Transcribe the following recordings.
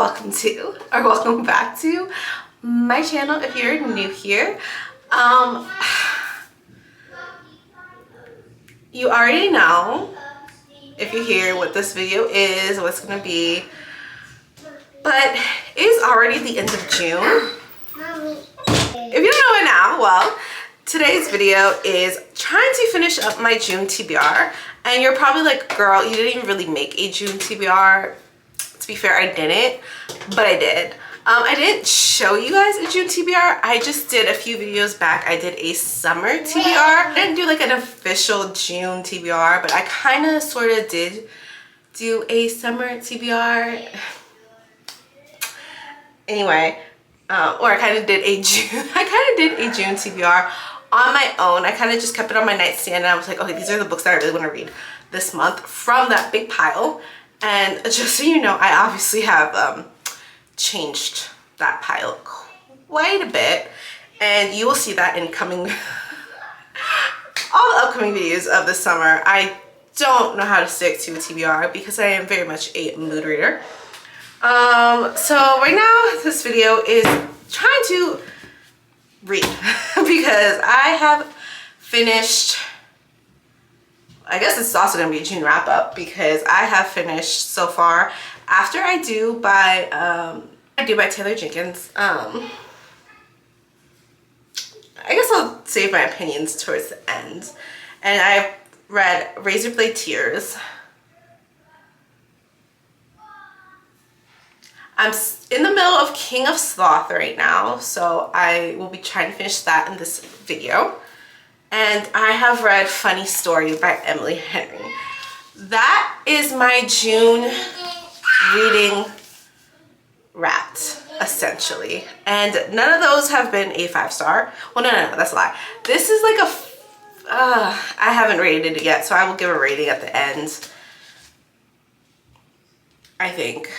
welcome to, or welcome back to my channel if you're new here. You already know, if you're here, what this video is, what it's gonna be, but it is already the end of June. If you don't know it now, well, today's video is trying to finish up my June TBR, and you're probably like, girl, you didn't even really make a June TBR. To be fair, I didn't, but I did. I didn't show you guys a June TBR. I just did a few videos back. I did a summer TBR. I didn't do like an official June TBR, but I kind of sort of did do a summer TBR. Anyway, or I kind of did a June. I kind of did a June TBR on my own. I kind of just kept it on my nightstand, and I was like, okay, these are the books that I really want to read this month from that big pile. And just so you know, I obviously have changed that pile quite a bit, and you will see that in coming all the upcoming videos of the summer. I don't know how to stick to a TBR because I am very much a mood reader. So right now this video is trying to read because I have finished, I guess it's also going to be a June wrap up because I have finished so far After I Do by Taylor Jenkins. I guess I'll save my opinions towards the end. And I've read Razorblade Tears. I'm in the middle of King of Sloth right now, so I will be trying to finish that in this video. And I have read Funny Story by Emily Henry. That is my June reading wrapped, essentially. And none of those have been a 5-star. Well, no, that's a lie. This is like I haven't rated it yet, so I will give a rating at the end. I think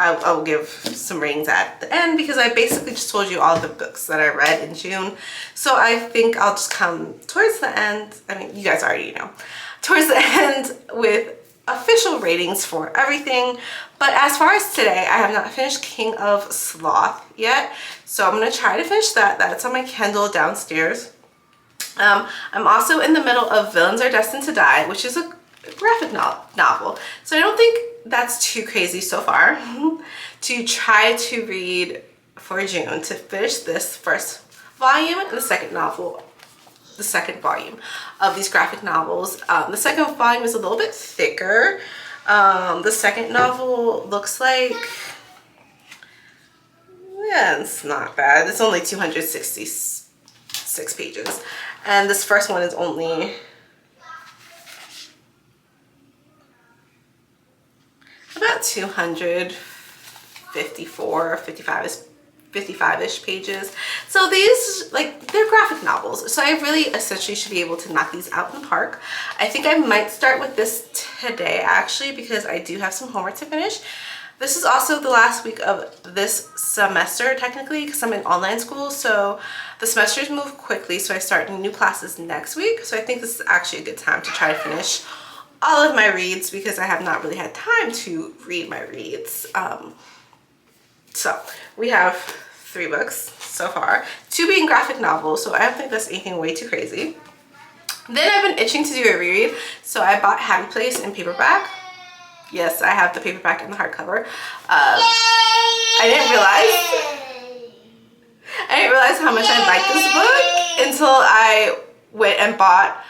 I will give some ratings at the end because I basically just told you all the books that I read in June. So I think I'll just come towards the end. I mean, you guys already know. Towards the end with official ratings for everything. But as far as today, I have not finished King of Sloth yet. So I'm going to try to finish that. That's on my Kindle downstairs. I'm also in the middle of Villains Are Destined to Die, which is a graphic novel. So I don't think that's too crazy so far to try to read for June, to finish this first volume and the second volume of these graphic novels. The second volume is a little bit thicker. The second novel looks like, yeah, it's not bad. It's only 266 pages. And this first one is only about 254 or 55-ish pages. So these, like, they're graphic novels. So I really essentially should be able to knock these out in the park. I think I might start with this today, actually, because I do have some homework to finish. This is also the last week of this semester, technically, because I'm in online school. So the semesters move quickly. So I start new classes next week. So I think this is actually a good time to try to finish all of my reads because I have not really had time to read my reads. So we have 3 books so far, 2 being graphic novels, so I don't think that's anything way too crazy. Then I've been itching to do a reread, so I bought Happy Place in paperback. Yes, I have the paperback and the hardcover. I didn't realize how much I liked this book until I went and bought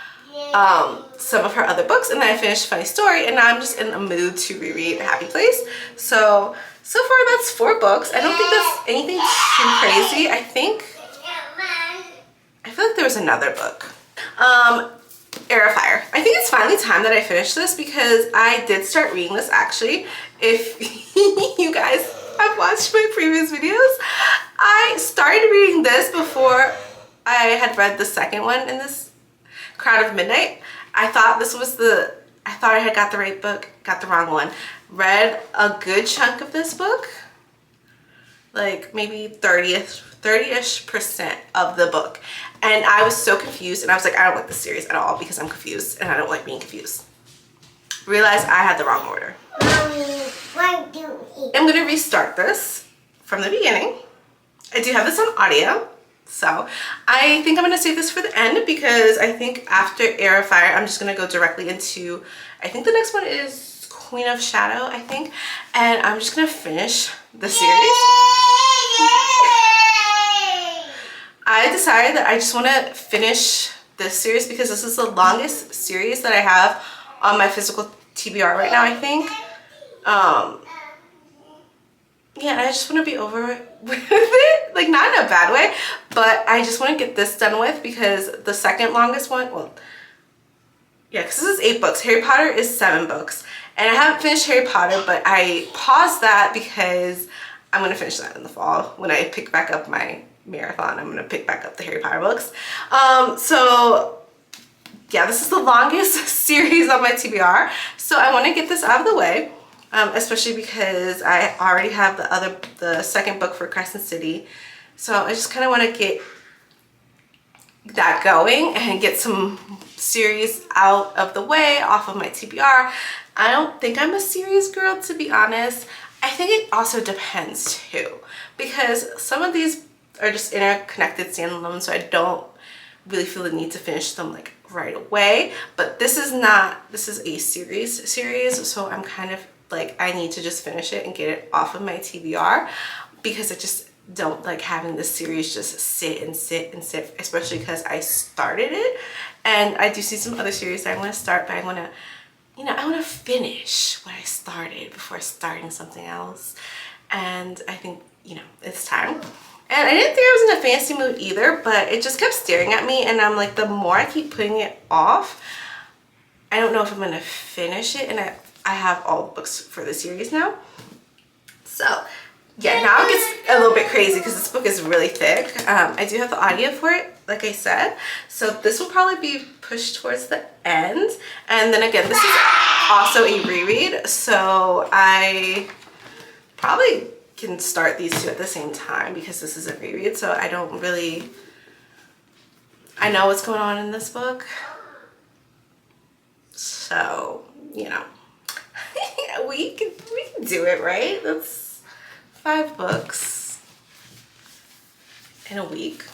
some of her other books, and then I finished Funny Story, and now I'm just in a mood to reread Happy Place. So far that's 4 books. I don't think that's anything too crazy. I feel like there was another book. Air of Fire. I think it's finally time that I finish this because I did start reading this, actually. If you guys have watched my previous videos, I started reading this before I had read the second one in this Crowd of Midnight. I thought I had got the right book, got the wrong one. Read a good chunk of this book, like maybe 30-ish% of the book, and I was so confused, and I was like, I don't like this series at all because I'm confused and I don't like being confused. realized I had the wrong order. Mommy, what do you eat? I'm gonna restart this from the beginning. I do have this on audio, so I think I'm gonna save this for the end because I think after Air of Fire, I'm just gonna go directly into, I think the next one is Queen of Shadow, I think, and I'm just gonna finish the series. I decided that I just wanna finish this series because this is the longest series that I have on my physical TBR right now, I think. Yeah, and I just want to be over it with it, like not in a bad way, but I just want to get this done with because the second longest one, well, yeah, because this is 8 books. Harry Potter is 7 books, and I haven't finished Harry Potter, but I paused that because I'm going to finish that in the fall when I pick back up my marathon. I'm going to pick back up the Harry Potter books. So yeah, this is the longest series on my TBR, so I want to get this out of the way. Especially because I already have the second book for Crescent City. So I just kind of want to get that going and get some series out of the way off of my TBR. I don't think I'm a series girl, to be honest. I think it also depends too, because some of these are just interconnected standalone, so I don't really feel the need to finish them like right away. But this is a series, so I'm kind of like, I need to just finish it and get it off of my TBR because I just don't like having this series just sit and sit and sit, especially because I started it. And I do see some other series that I want to start, but I want to, you know, I want to finish what I started before starting something else. And I think, you know, it's time. And I didn't think I was in a fancy mood either, but it just kept staring at me. And I'm like, the more I keep putting it off, I don't know if I'm going to finish it. And I have all the books for the series now. So yeah, now it gets a little bit crazy because this book is really thick. I do have the audio for it, like I said. So this will probably be pushed towards the end. And then again, this is also a reread. So I probably can start these two at the same time because this is a reread. So I don't really, I know what's going on in this book. So, you know. we can do it, right? That's 5 books in a week.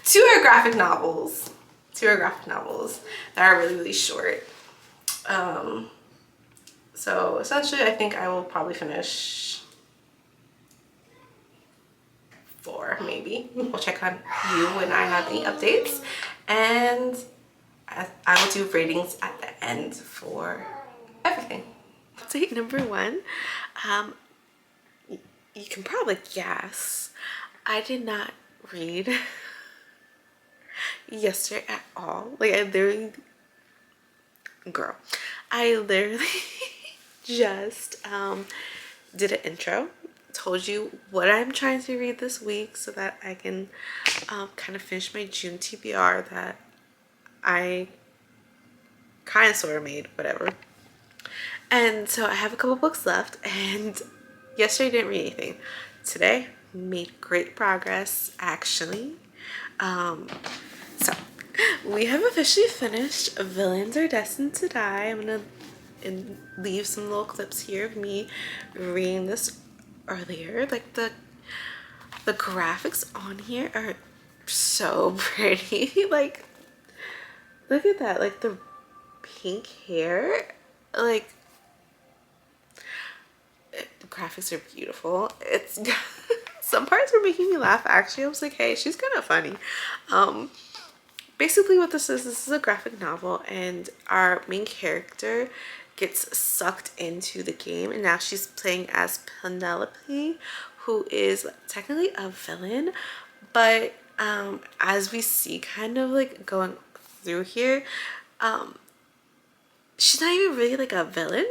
2 are graphic novels. 2 are graphic novels that are really, really short. So essentially I think I will probably finish 4 maybe. We'll check on you when I have any updates. And I will do ratings at the end for everything. Update number 1. You can probably guess I did not read yesterday at all. Like I literally just did an intro, told you what I'm trying to read this week so that I can kind of finish my June TBR that I kind of sort of made, whatever. And so I have a couple books left, and yesterday I didn't read anything. Today made great progress actually. So we have officially finished Villains Are Destined to Die. I'm gonna leave some little clips here of me reading this earlier. Like the graphics on here are so pretty. Like look at that, like the pink hair, like the graphics are beautiful. It's some parts were making me laugh actually. I was like, hey, she's kind of funny. Basically what this is a graphic novel, and our main character gets sucked into the game, and now she's playing as Penelope, who is technically a villain, but as we see kind of like going through here, she's not even really like a villain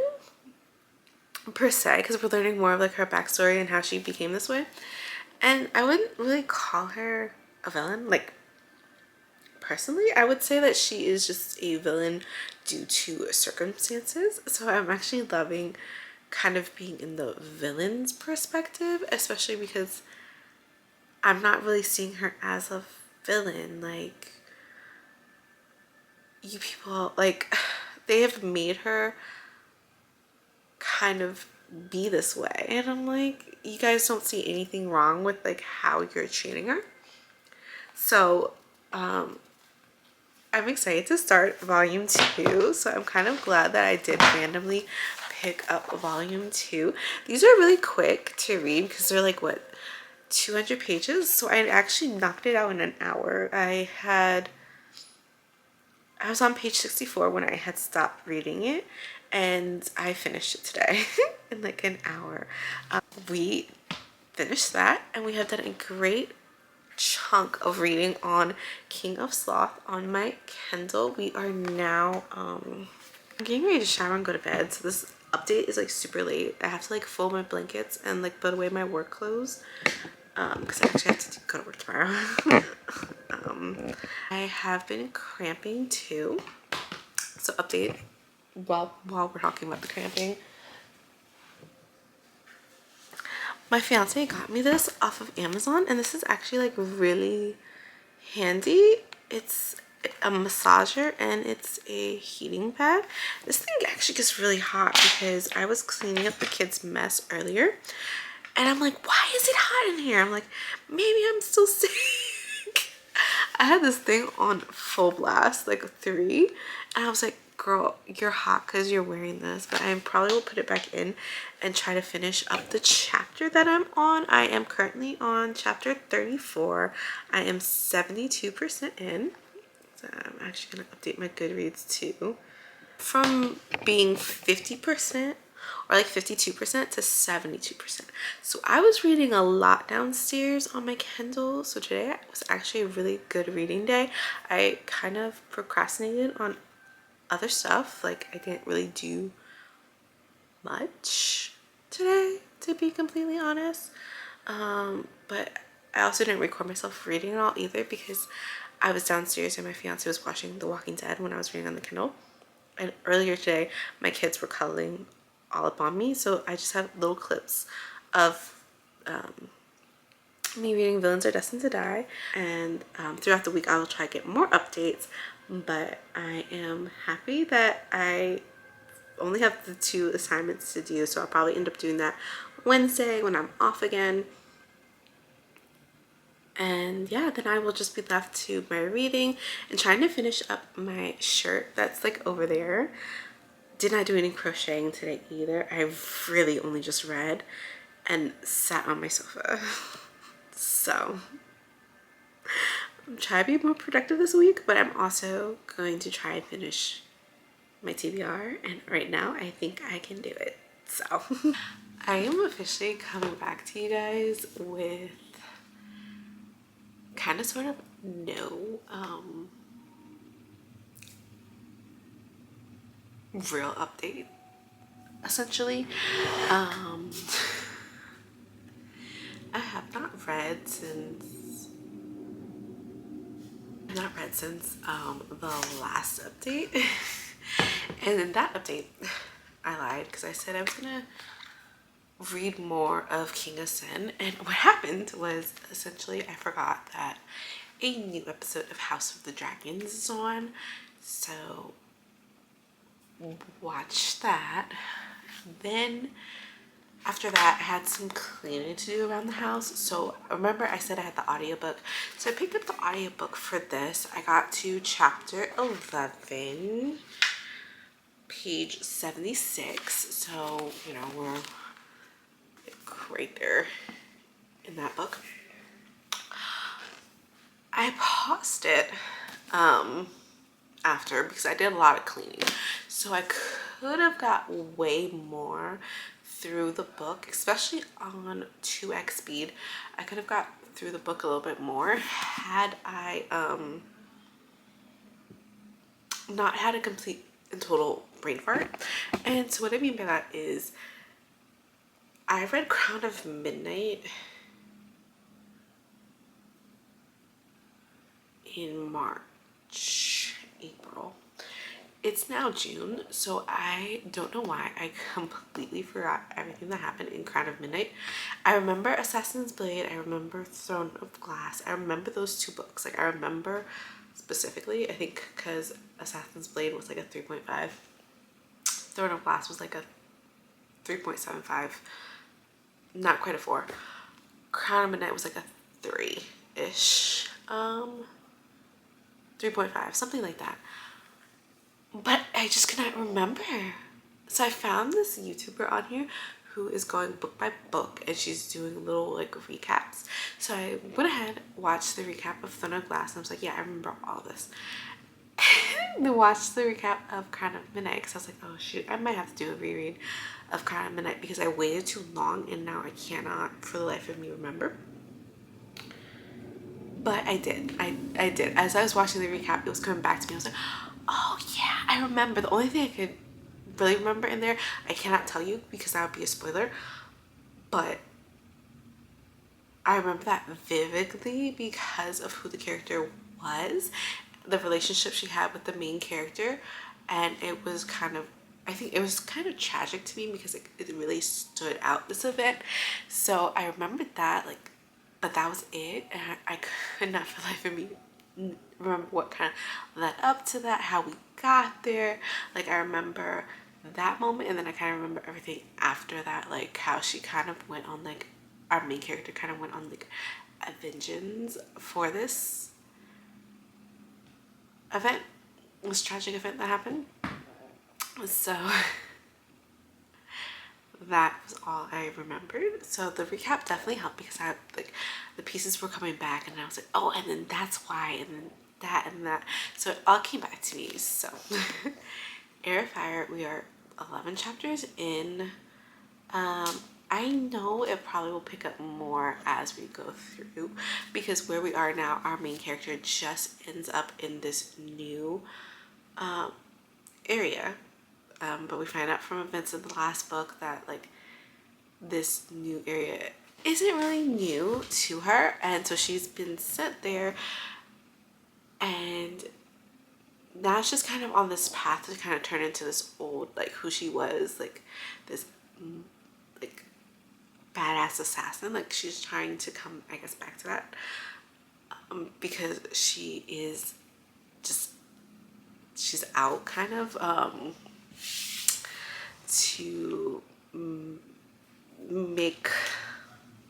per se, because we're learning more of like her backstory and how she became this way. And I wouldn't really call her a villain. Like personally, I would say that she is just a villain due to circumstances. So I'm actually loving kind of being in the villain's perspective, especially because I'm not really seeing her as a villain. Like, you people, like, they have made her kind of be this way, and I'm like, you guys don't see anything wrong with like how you're treating her. So I'm excited to start volume 2. So I'm kind of glad that I did randomly pick up volume 2. These are really quick to read because they're like, what, 200 pages? So I actually knocked it out in an hour. I was on page 64 when I had stopped reading it, and I finished it today in like an hour. We finished that, and we have done a great chunk of reading on King of Sloth on my Kindle. We are now I'm getting ready to shower and go to bed, so this update is like super late. I have to like fold my blankets and like put away my work clothes because I actually have to go to work tomorrow. I have been cramping too, so update while we're talking about the cramping. My fiance got me this off of Amazon, and this is actually like really handy. It's a massager and it's a heating pad. This thing actually gets really hot because I was cleaning up the kids' mess earlier, and I'm like, why is it hot in here? I'm like, maybe I'm still sick. I had this thing on full blast, like 3, and I was like, girl, you're hot because you're wearing this. But I probably will put it back in and try to finish up the chapter that I'm on. I am currently on chapter 34. I am 72% in. So I'm actually going to update my Goodreads too. From being 50% or like 52% to 72%. So I was reading a lot downstairs on my Kindle. So today was actually a really good reading day. I kind of procrastinated on other stuff. Like I didn't really do much today, to be completely honest. But I also didn't record myself reading it all either because I was downstairs and my fiance was watching The Walking Dead when I was reading on the Kindle. And earlier today, my kids were cuddling all up on me, so I just have little clips of me reading Villains Are Destined to Die. And throughout the week, I will try to get more updates. But I am happy that I only have the 2 assignments to do, so I'll probably end up doing that Wednesday when I'm off again. And yeah, then I will just be left to my reading and trying to finish up my shirt that's like over there. Did not do any crocheting today either. I really only just read and sat on my sofa. So I'm trying to be more productive this week, but I'm also going to try and finish my TBR, and right now I think I can do it. So I am officially coming back to you guys with kind of sort of no real update, essentially. I have not read since the last update. And in that update I lied because I said I was gonna read more of King of Sin, and what happened was essentially I forgot that a new episode of House of the Dragons is on, so watch that. Then after that I had some cleaning to do around the house, so remember I said I had the audiobook, so I picked up the audiobook for this. I got to chapter 11, page 76, so you know we're right there in that book. I paused it after because I did a lot of cleaning, so I could have got way more through the book, especially on 2x speed. I could have got through the book a little bit more had I not had a complete and total brain fart. And so what I mean by that is I read Crown of Midnight in March, April. It's now June, so I don't know why I completely forgot everything that happened in Crown of Midnight. I remember Assassin's Blade, I remember Throne of Glass, I remember those 2 books. Like I remember specifically, I think because Assassin's Blade was like a 3.5 Throne of Glass was like a 3.75, not quite a 4. Crown of Midnight was like a 3-ish, 3.5, something like that. But I just cannot remember. So I found this YouTuber on here who is going book by book, and she's doing little like recaps. So I went ahead, watched the recap of Throne of Glass, and I was like, yeah, I remember all of this. And watched the recap of Crown of Midnight because I was like, oh shoot, I might have to do a reread of Crown of Midnight because I waited too long and now I cannot for the life of me remember. But I did. I did. As I was watching the recap, it was coming back to me. I was like, oh yeah, I remember. The only thing I could really remember in there, I cannot tell you because that would be a spoiler, but I remember that vividly because of who the character was, the relationship she had with the main character, and it was kind of, I think it was kind of tragic to me because it really stood out, this event. So I remembered that, like, but that was it, and I could not for the life of me remember what kind of led up to that, how we got there. Like, I remember that moment, and then I kind of remember everything after that, like how she kind of went on, like, our main character kind of went on like a vengeance for this event, this tragic event that happened. So that was all I remembered. So the recap definitely helped because I like the pieces were coming back, and I was like, oh, and then that's why, and then that and that. So it all came back to me. So Heir of Fire, we are 11 chapters in. I know it probably will pick up more as we go through because where we are now, our main character just ends up in this new area. But we find out from events in the last book that like this new area isn't really new to her, and so she's been sent there, and now she's kind of on this path to kind of turn into this old, like, who she was, like this like badass assassin. Like, she's trying to come, I guess, back to that because she is just, she's out kind of to make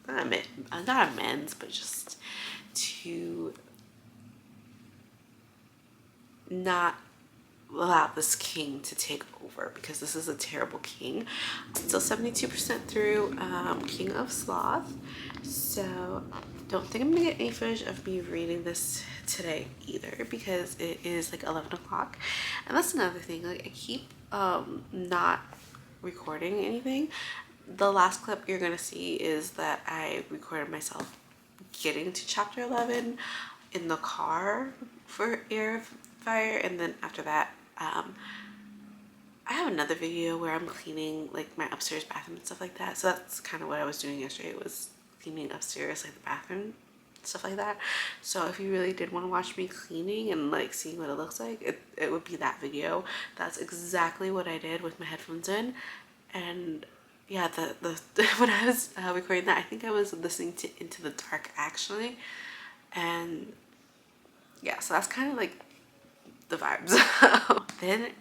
not amends, but just to not allow this king to take over because this is a terrible king. Still 72% through King of Sloth, so don't think I'm gonna get any footage of me reading this today either because it is like 11 o'clock, and that's another thing, like I keep not recording anything. The last clip you're gonna see is that I recorded myself getting to chapter 11 in the car for Heir of Fire, and then after that I have another video where I'm cleaning like my upstairs bathroom and stuff like that. So that's kind of what I was doing yesterday, was cleaning upstairs, like the bathroom, stuff like that. So if you really did want to watch me cleaning and like seeing what it looks like, it would be that video. That's exactly what I did with my headphones in. And yeah, the when I was recording that, I think I was listening to Into the Dark actually, and yeah, so that's kind of like the vibes. Then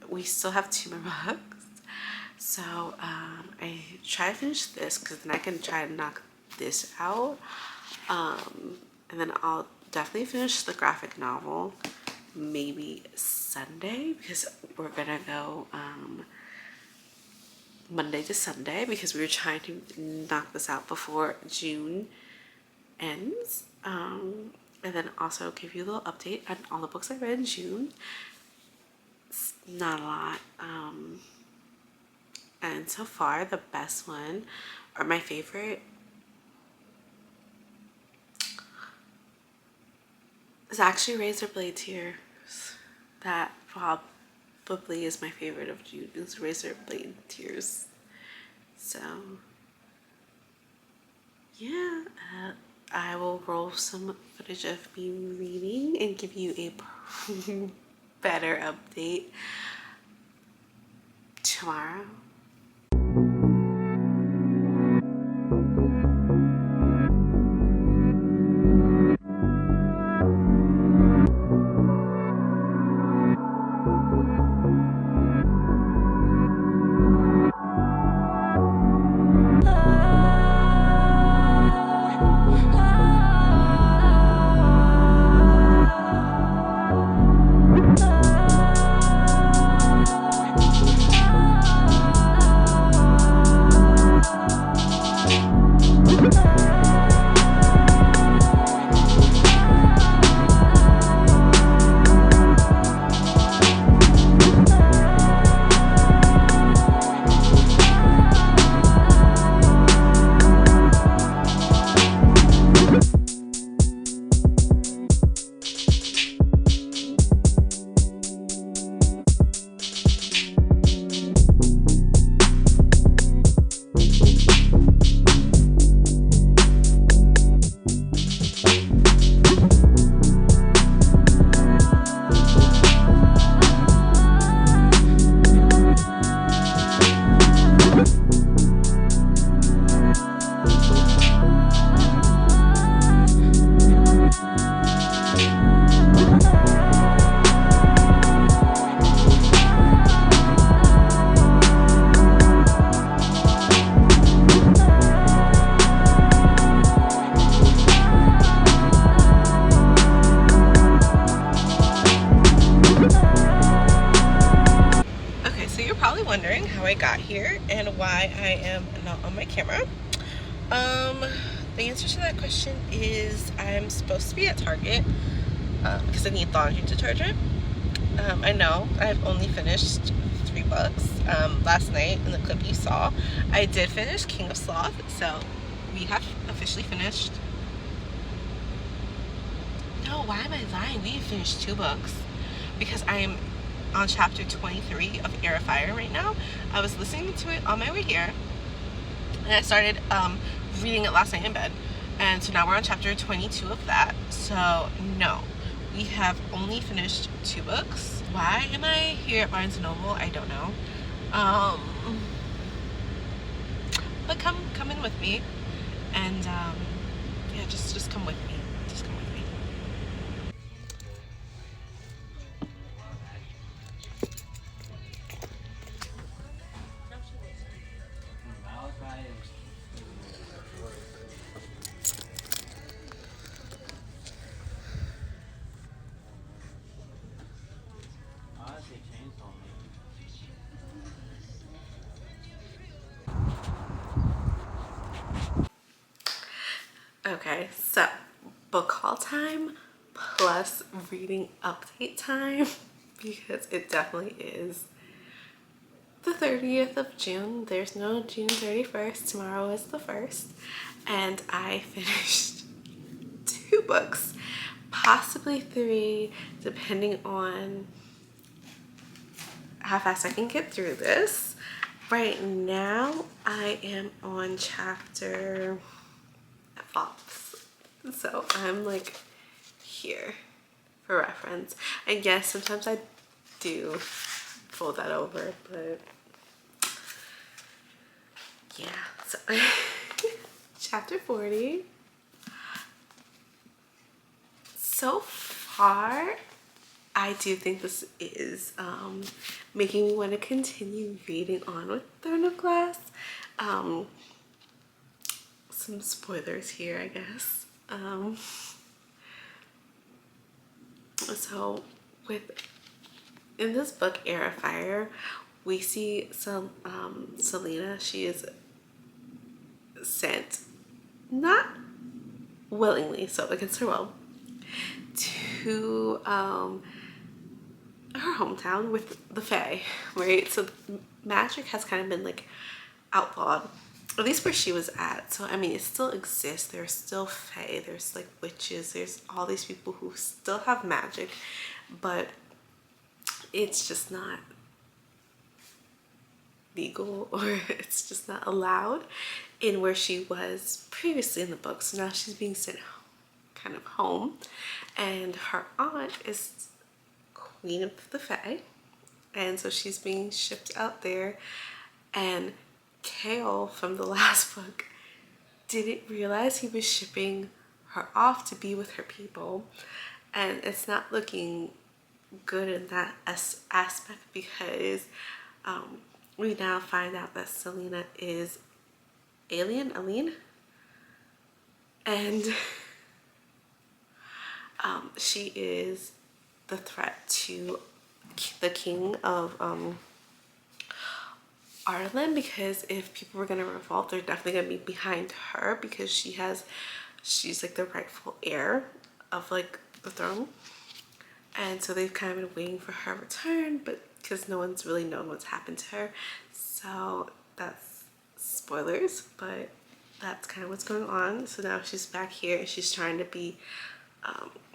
we still have 2 more books, so I try to finish this because then I can try to knock this out, and then I'll definitely finish the graphic novel maybe Sunday because we're gonna go Monday to Sunday because we were trying to knock this out before June ends, and then also give you a little update on all the books I read in June. It's not a lot, and so far the best one, or my favorite, is actually Razorblade Tears. That probably is my favorite of June, is Razorblade Tears. So yeah, I will roll some footage of me reading and give you a better update tomorrow. how I got here and why I am not on my camera. The answer to that question is I'm supposed to be at Target because I need laundry detergent. I know I've only finished 3 books. Last night in the clip you saw, I did finish King of Sloth, so we have officially finished. No, why am I lying? We have finished 2 books because I am on chapter 23 of Air of Fire right now. I was listening to it on my way here, and I started reading it last night in bed, and so now we're on chapter 22 of that. So no, we have only finished 2 books. Why am I here at Barnes & Noble? I don't know. But come in with me, and yeah, just come with me. Just come with me. Okay, so book haul time plus reading update time because it definitely is the 30th of June. There's no June 31st. Tomorrow is the 1st. And I finished 2 books, possibly 3, depending on how fast I can get through this. Right now, I am on chapter Fox. So I'm like here for reference. And yes, sometimes I do fold that over, but yeah. So chapter 40. So far, I do think this is making me want to continue reading on with Throne of Glass. Some spoilers here, I guess. So in this book, Air of Fire, we see some Selena. She is sent, not willingly, so against her will, to her hometown with the Fae, right? So magic has kind of been like outlawed, at least where she was at. So I mean, it still exists. There's still Fae, there's like witches, there's all these people who still have magic, but it's just not legal, or it's just not allowed in where she was previously in the book. So now she's being sent kind of home, and her aunt is Queen of the Fae, and so she's being shipped out there. And Kale from the last book didn't realize he was shipping her off to be with her people, and it's not looking good in that aspect because we now find out that Selena is Aline, and she is the threat to the king of Ireland, because if people were gonna revolt, they're definitely gonna be behind her because she's like the rightful heir of like the throne. And so they've kind of been waiting for her return, but because no one's really known what's happened to her. So that's spoilers, but that's kind of what's going on. So now she's back here and she's trying to be,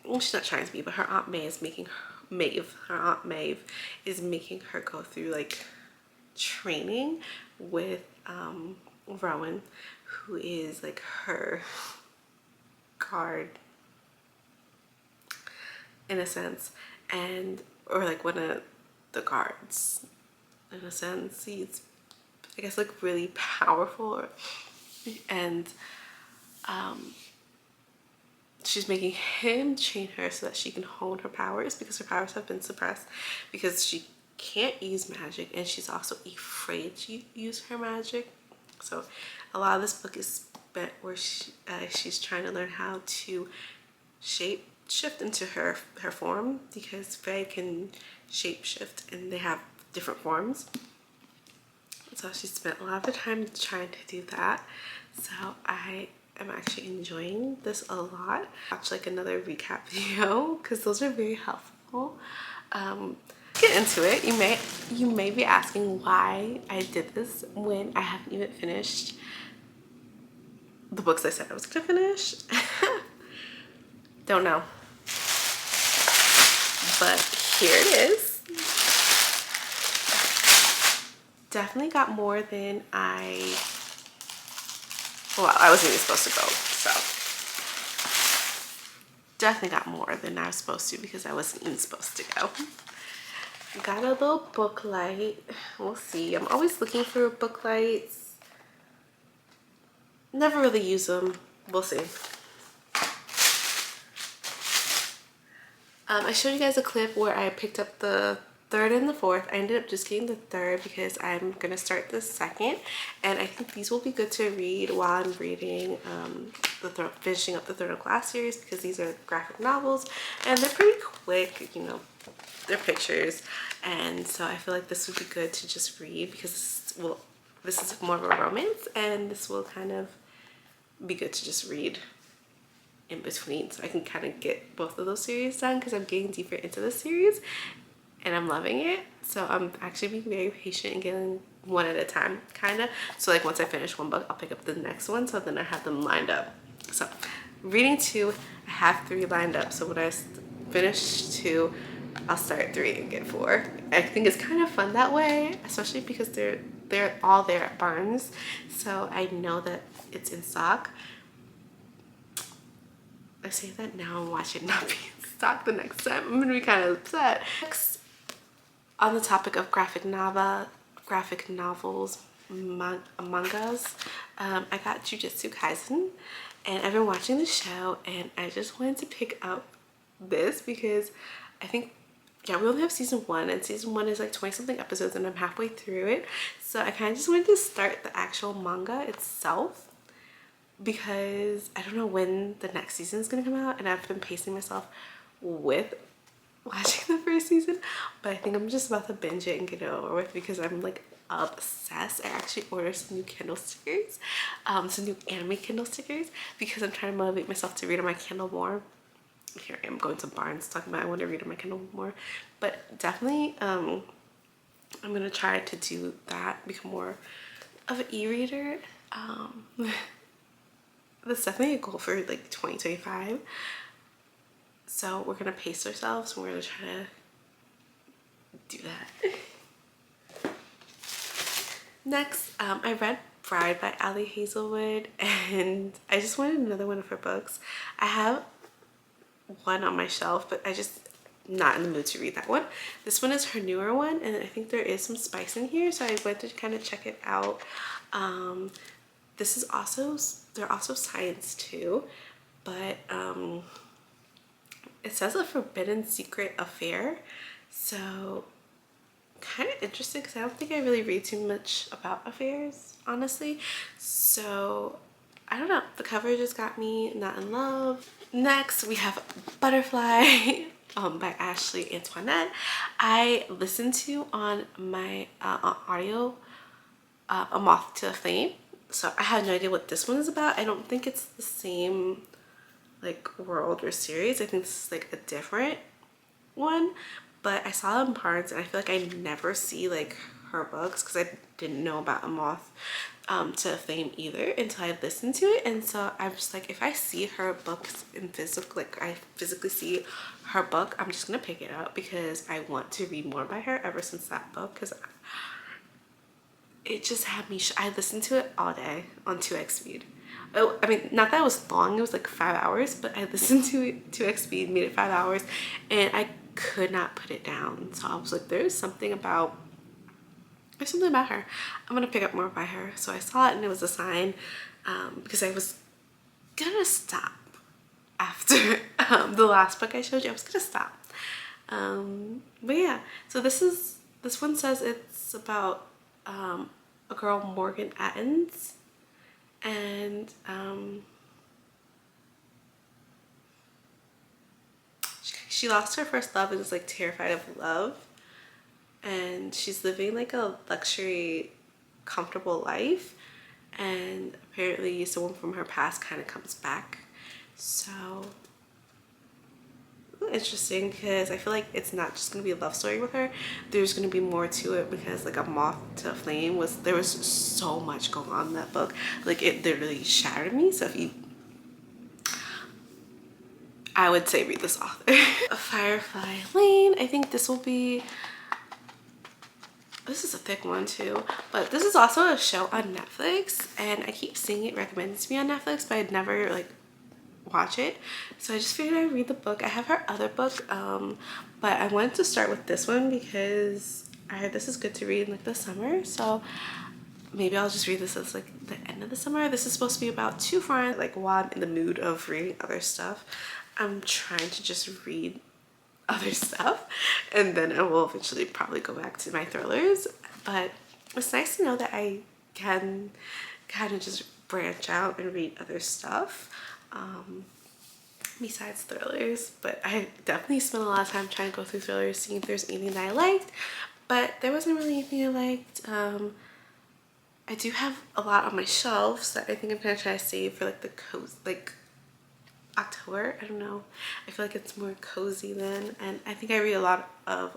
well, she's not trying to be, but her Aunt May is making her Aunt Maeve is making her go through like training with Rowan, who is like her guard in a sense, and or like one of the guards in a sense. He's, I guess, like really powerful, and she's making him train her so that she can hone her powers, because her powers have been suppressed because she can't use magic, and she's also afraid to use her magic. So a lot of this book is spent where she's trying to learn how to shift into her form, because Fae can shape shift and they have different forms. So she spent a lot of time trying to do that. So I am actually enjoying this a lot. Watch like another recap video because those are very helpful. Get into it. You may be asking why I did this when I haven't even finished the books I said I was gonna finish. Don't know. But here it is. Definitely got more than I wasn't even supposed to go, so definitely got more than I was supposed to because I wasn't even supposed to go. Got a little book light. We'll see. I'm always looking for book lights. Never really use them. We'll see. I showed you guys a clip where I picked up the third and the fourth. I ended up just getting the third because I'm gonna start the second, and I think these will be good to read while I'm reading finishing up the Third Class series, because these are graphic novels and they're pretty quick, you know, they're pictures, and so I feel like this would be good to just read because this is more of a romance, and this will kind of be good to just read in between, so I can kind of get both of those series done because I'm getting deeper into the series and I'm loving it. So I'm actually being very patient and getting one at a time, kind of. So like once I finish one book, I'll pick up the next one, so then I have them lined up. So reading 2, I have 3 lined up. So when I finish 2, I'll start 3 and get 4. I think it's kind of fun that way, especially because they're all there at Barnes, so I know that it's in stock. I say that now and watch it not be in stock the next time. I'm gonna be kind of upset. Next, on the topic of graphic novels, mangas, I got Jujutsu Kaisen, and I've been watching the show, and I just wanted to pick up this because I think, yeah, we only have season 1, and season 1 is like 20 something episodes, and I'm halfway through it. So I kind of just wanted to start the actual manga itself because I don't know when the next season is gonna come out, and I've been pacing myself with watching the first season, but I think I'm just about to binge it and get it over with because I'm like obsessed. I actually ordered some new Kindle stickers, some new anime Kindle stickers, because I'm trying to motivate myself to read on my Kindle more. Here I am going to Barnes talking about I want to read on my Kindle more, but definitely I'm gonna try to do that, become more of an e-reader. That's definitely a goal for like 2025. So we're gonna pace ourselves and we're gonna try to do that. Next, I read Bride by Ali Hazelwood, and I just wanted another one of her books. I have one on my shelf, but I just not in the mood to read that one. This one is her newer one, and I think there is some spice in here, so I went to kind of check it out. This is also, they're also science too, but it says a forbidden secret affair, so kind of interesting because I don't think I really read too much about affairs, honestly. So I don't know, the cover just got me not in love. Next we have Butterfly by Ashley Antoinette. I listened to on my audio A Moth to a Flame, so I have no idea what this one is about. I don't think it's the same like world or series. I think this is like a different one, but I saw it in Barnes, and I feel like I never see like her books because I didn't know about A Moth to a Flame either until I listened to it. And so I'm just like, if I see her books in physical, like I physically see her book, I'm just gonna pick it up because I want to read more by her ever since that book, because it just had me I listened to it all day on 2x speed. Oh, I mean, not that it was long, it was like 5 hours, but I listened to it 2x speed, made it 5 hours, and I could not put it down. So I was like, there's something about her. I'm gonna pick up more by her. So I saw it and it was a sign, because I was gonna stop after the last book I showed you. I was gonna stop. But yeah, so this one says it's about a girl, Morgan Atkins, and she lost her first love and is like terrified of love, and she's living like a luxury comfortable life, and apparently someone from her past kind of comes back. So interesting, because I feel like it's not just gonna be a love story with her. There's gonna be more to it, because like A Moth to a Flame there was so much going on in that book. Like it literally shattered me. So if you, I would say read this author. Firefly Lane, I think this will be, this is a thick one too, but this is also a show on Netflix, and I keep seeing it recommended to me on Netflix, but I'd never like watch it. So I just figured I'd read the book. I have her other book, but I wanted to start with this one because I heard this is good to read in like the summer. So maybe I'll just read this as like the end of the summer. This is supposed to be about two friends. Like while I'm in the mood of reading other stuff, I'm trying to just read other stuff, and then I will eventually probably go back to my thrillers. But it's nice to know that I can kind of just branch out and read other stuff besides thrillers. But I definitely spent a lot of time trying to go through thrillers, seeing if there's anything that I liked, but there wasn't really anything I liked. I do have a lot on my shelves that I think I'm gonna try to save for like the like October. I don't know, I feel like it's more cozy then, and I think I read a lot of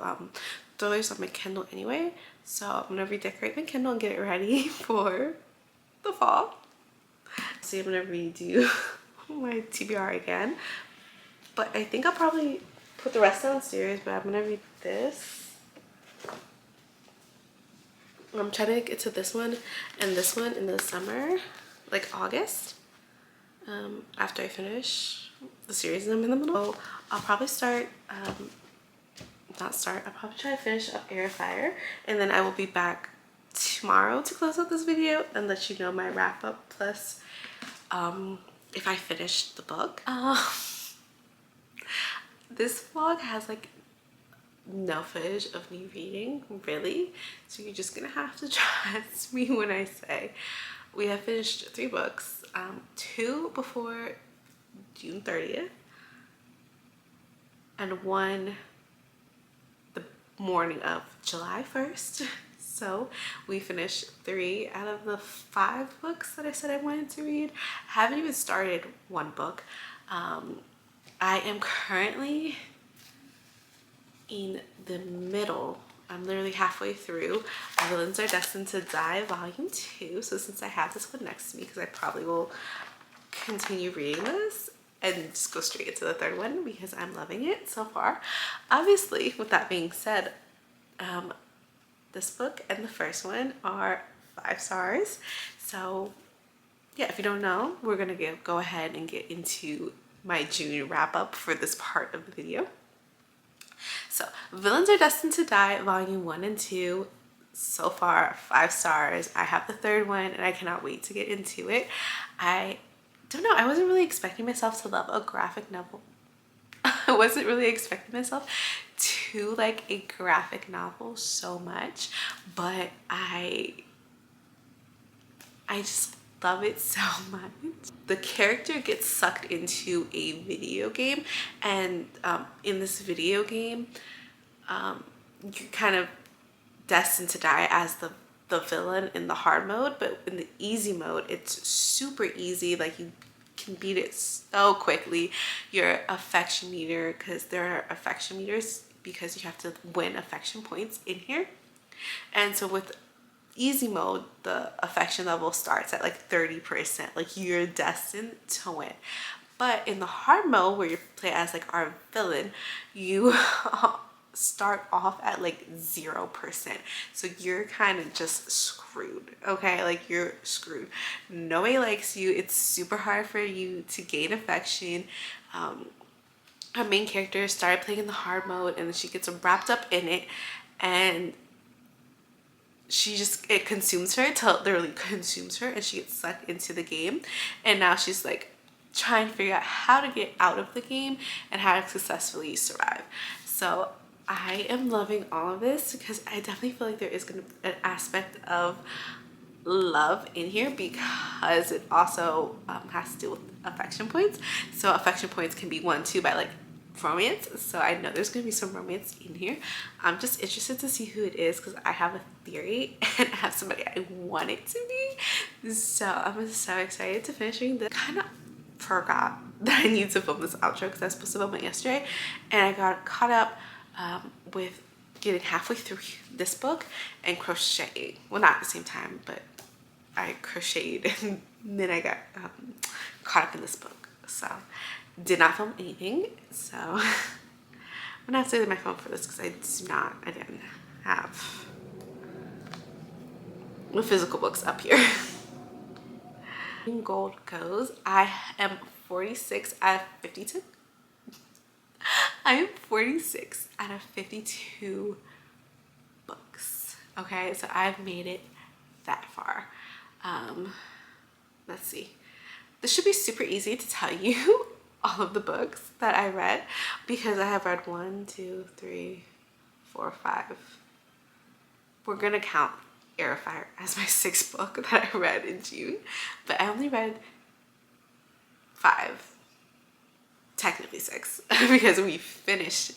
thrillers on my Kindle anyway, so I'm gonna redecorate my Kindle and get it ready for the fall. So I'm gonna redo my TBR again, but I think I'll probably put the rest downstairs, but I'm gonna read this. I'm trying to get to this one and this one in the summer, like August, after I finish the series I'm in the middle. So I'll probably I'll probably try to finish up Air Fire, and then I will be back tomorrow to close out this video and let you know my wrap up, plus if I finished the book. This vlog has like no footage of me reading, really, so you're just gonna have to trust me when I say we have finished 3 books, 2 before June 30th and 1 the morning of July 1st. So we finished 3 out of the 5 books that I said I wanted to read. I haven't even started 1 book. I am currently in the middle. I'm literally halfway through Villains Are Destined to Die Volume 2. So since I have this one next to me, because I probably will continue reading this and just go straight into the 3rd one because I'm loving it so far. Obviously, with that being said, this book and the first one are 5 stars. So yeah, if you don't know, we're gonna go ahead and get into my June wrap up for this part of the video. So Villains Are Destined to Die Volume 1 and 2, so far 5 stars. I have the 3rd one and I cannot wait to get into it. I don't know, I wasn't really expecting myself to love a graphic novel. I wasn't really expecting myself to like a graphic novel so much, but I just love it so much. The character gets sucked into a video game, and in this video game, you're kind of destined to die as the villain in the hard mode, but in the easy mode, it's super easy. Like you can beat it so quickly. Your affection meter, because there are affection meters, because you have to win affection points in here. And so with easy mode, the affection level starts at like 30%. Like you're destined to win. But in the hard mode, where you play as like our villain, you start off at like 0%. So you're kind of just screwed, okay? Like you're screwed. Nobody likes you. It's super hard for you to gain affection. Our main character started playing in the hard mode, and then she gets wrapped up in it, and it consumes her, literally consumes her, and she gets sucked into the game. And now she's like trying to figure out how to get out of the game and how to successfully survive. So I am loving all of this, because I definitely feel like there is going to be an aspect of love in here, because it also has to do with affection points. So affection points can be won too by like romance, so I know there's gonna be some romance in here. I'm just interested to see who it is because I have a theory and I have somebody I want it to be. So I'm so excited to finish reading this. Kind of forgot that I need to film this outro because I was supposed to film it yesterday, and I got caught up with getting halfway through this book and crocheting. Well, not at the same time, but I crocheted and then I got caught up in this book. So did not film anything. So I'm gonna have to save my phone for this because I didn't have the physical books up here. Gold goes, I am 46 out of 52. I am 46 out of 52 books. Okay, so I've made it that far. Let's see. This should be super easy to tell you all of the books that I read because I have read 1, 2, 3, 4, 5. We're gonna count Air of Fire as my 6th book that I read in June, but I only read 5, technically 6, because we finished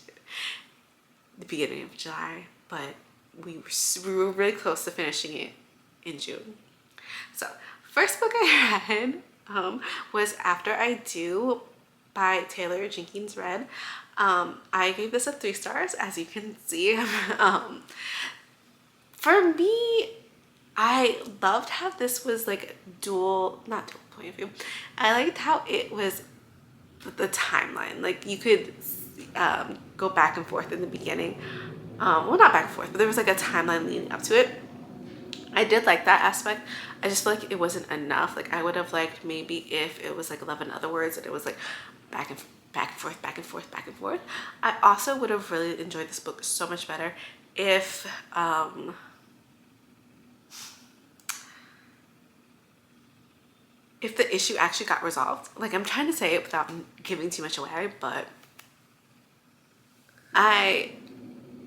the beginning of July, but we were really close to finishing it in June. So first book I read was After I Do by Taylor Jenkins Reid. I gave this a 3 stars, as you can see. For me, I loved how this was like not dual point of view. I liked how it was the timeline. Like you could go back and forth in the beginning. Well, not back and forth, but there was like a timeline leading up to it. I did like that aspect. I just feel like it wasn't enough. Like I would have liked maybe if it was like 11 other words and it was like back and forth, back and forth, back and forth. I also would have really enjoyed this book so much better if the issue actually got resolved. Like I'm trying to say it without giving too much away, but I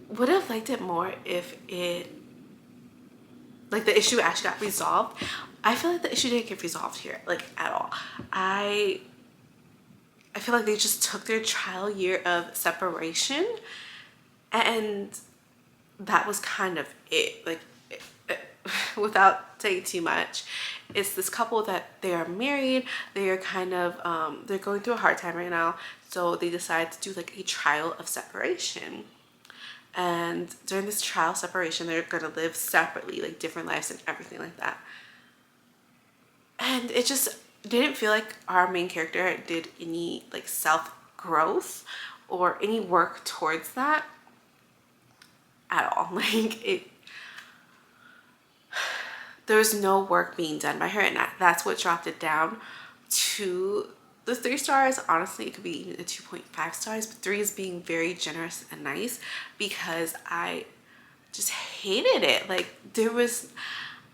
would have liked it more if the issue actually got resolved. I feel like the issue didn't get resolved here, like at all. I feel like they just took their trial year of separation and that was kind of it. Like without saying too much, it's this couple that they are married. They are kind of they're going through a hard time right now, so they decide to do like a trial of separation. And during this trial separation, they're gonna live separately, like different lives and everything like that. And it just didn't feel like our main character did any like self-growth or any work towards that at all. Like there was no work being done by her, and that's what dropped it down to the 3 stars. Honestly, it could be even a 2.5 stars, but 3 is being very generous and nice because I just hated it. Like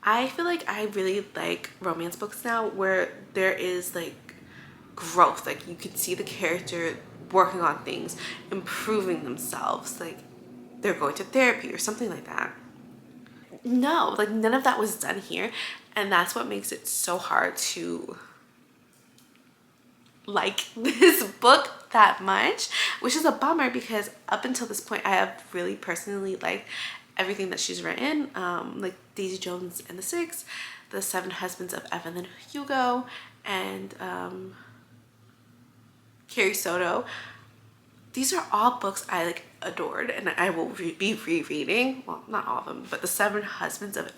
I feel like I really like romance books now where there is like growth. Like you can see the character working on things, improving themselves, like they're going to therapy or something like that. No, like none of that was done here, and that's what makes it so hard to like this book that much, which is a bummer because up until this point I have really personally liked everything that she's written, like Daisy Jones and the Six, The 7 Husbands of Evelyn Hugo, and Carrie Soto. These are all books I like adored and I will be rereading. Well, not all of them, but The 7 Husbands of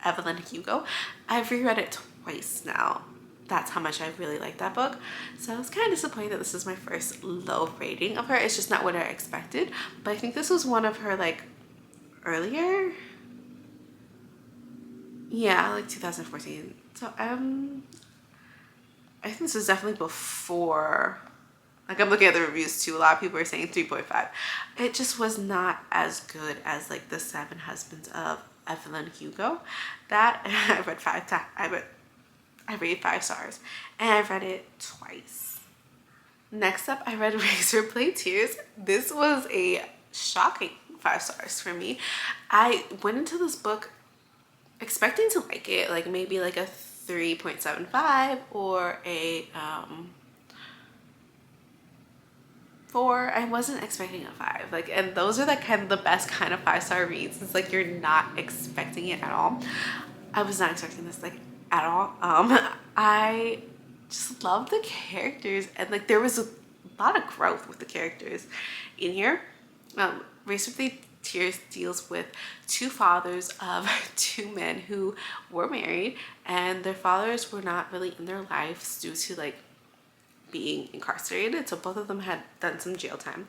Evelyn Hugo, I've reread it twice now. That's how much I really like that book. So I was kind of disappointed that this is my first low rating of her. It's just not what I expected, but I think this was one of her like earlier, yeah, like 2014. So I think this was definitely before. Like I'm looking at the reviews too, a lot of people are saying 3.5. It just was not as good as like The 7 Husbands of Evelyn Hugo. That I read 5 times. I rated 5 stars and I read it twice. Next up, I read Razor Blade Tears. This was a shocking 5 stars for me. I went into this book expecting to like it, like maybe like a 3.75 or a 4. I wasn't expecting a 5. Like, and those are like kind of the best kind of 5-star reads. It's like you're not expecting it at all. I was not expecting this like at all. I just love the characters, and like there was a lot of growth with the characters in here. Race of the Tears deals with 2 fathers of 2 men who were married, and their fathers were not really in their lives due to like being incarcerated. So both of them had done some jail time.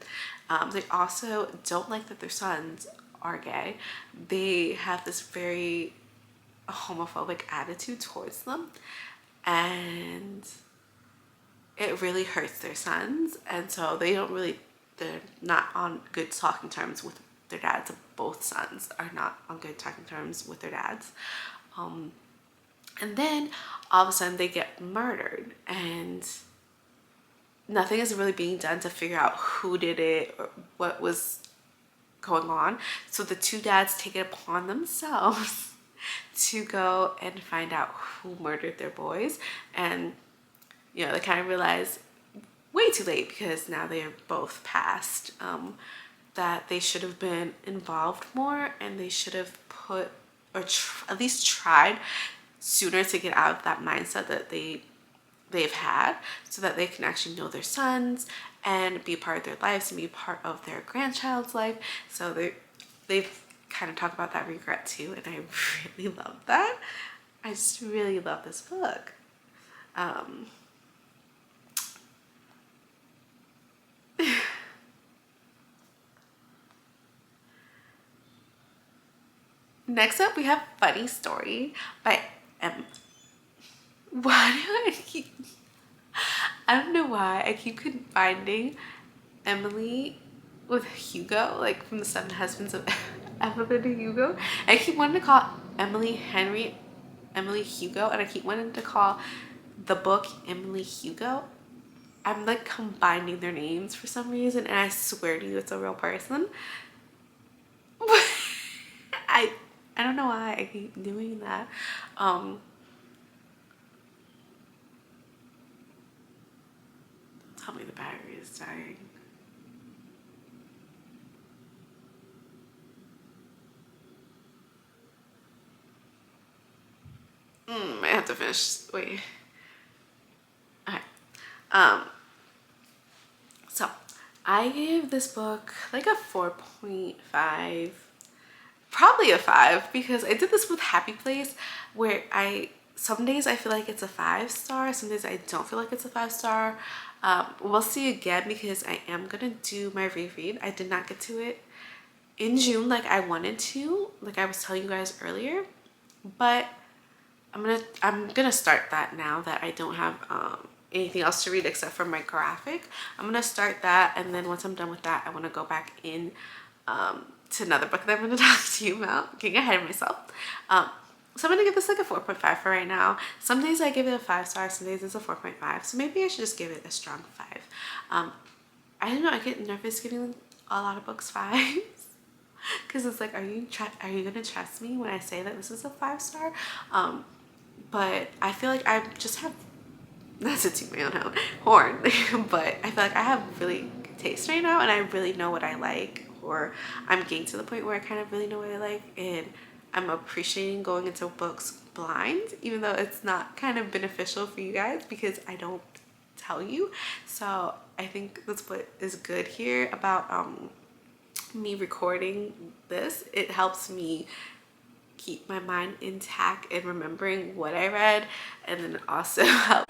They also don't like that their sons are gay. They have this very homophobic attitude towards them, and it really hurts their sons. And so they're not on good talking terms with their dads. Both sons are not on good talking terms with their dads. And then all of a sudden they get murdered, and nothing is really being done to figure out who did it or what was going on. So the 2 dads take it upon themselves to go and find out who murdered their boys. And you know, they kind of realize way too late, because now they are both passed, that they should have been involved more, and they should have put, or at least tried sooner to get out of that mindset that they've had, so that they can actually know their sons and be part of their lives and be part of their grandchild's life. So they've kind of talked about that regret too, and I really love that. I just really love this book. Next up, we have Funny Story by I don't know why I keep finding Emily with Hugo, like from the 7 Husbands of Evelyn and Hugo. I keep wanting to call Emily Hugo, and I keep wanting to call the book Emily Hugo. I'm like combining their names for some reason, and I swear to you it's a real person. I don't know why I keep doing that. Tell me the battery is dying. I have to finish. Wait. Okay. So I gave this book like a 4.5, probably a 5, because I did this with Happy Place, where some days I feel like it's a 5-star, some days I don't feel like it's a 5-star. We'll see again, because I am gonna do my reread. I did not get to it in June like I wanted to, like I was telling you guys earlier, but I'm gonna start that now that I don't have anything else to read except for my graphic. I'm gonna start that, and then once I'm done with that, I want to go back in to another book that I'm going to talk to you about. Getting ahead of myself. So I'm going to give this like a 4.5 for right now. Some days I give it a 5-star, some days it's a 4.5. So maybe I should just give it a strong 5. I don't know, I get nervous giving a lot of books 5s. Because it's like, are you going to trust me when I say that this is a 5-star? But I feel like I just have, not to toot my own horn, but I feel like I have really good taste right now, and I really know what I like, or I'm getting to the point where I kind of really know what I like, and I'm appreciating going into books blind, even though it's not kind of beneficial for you guys because I don't tell you. So I think that's what is good here about me recording this. It helps me keep my mind intact and remembering what I read, and then also help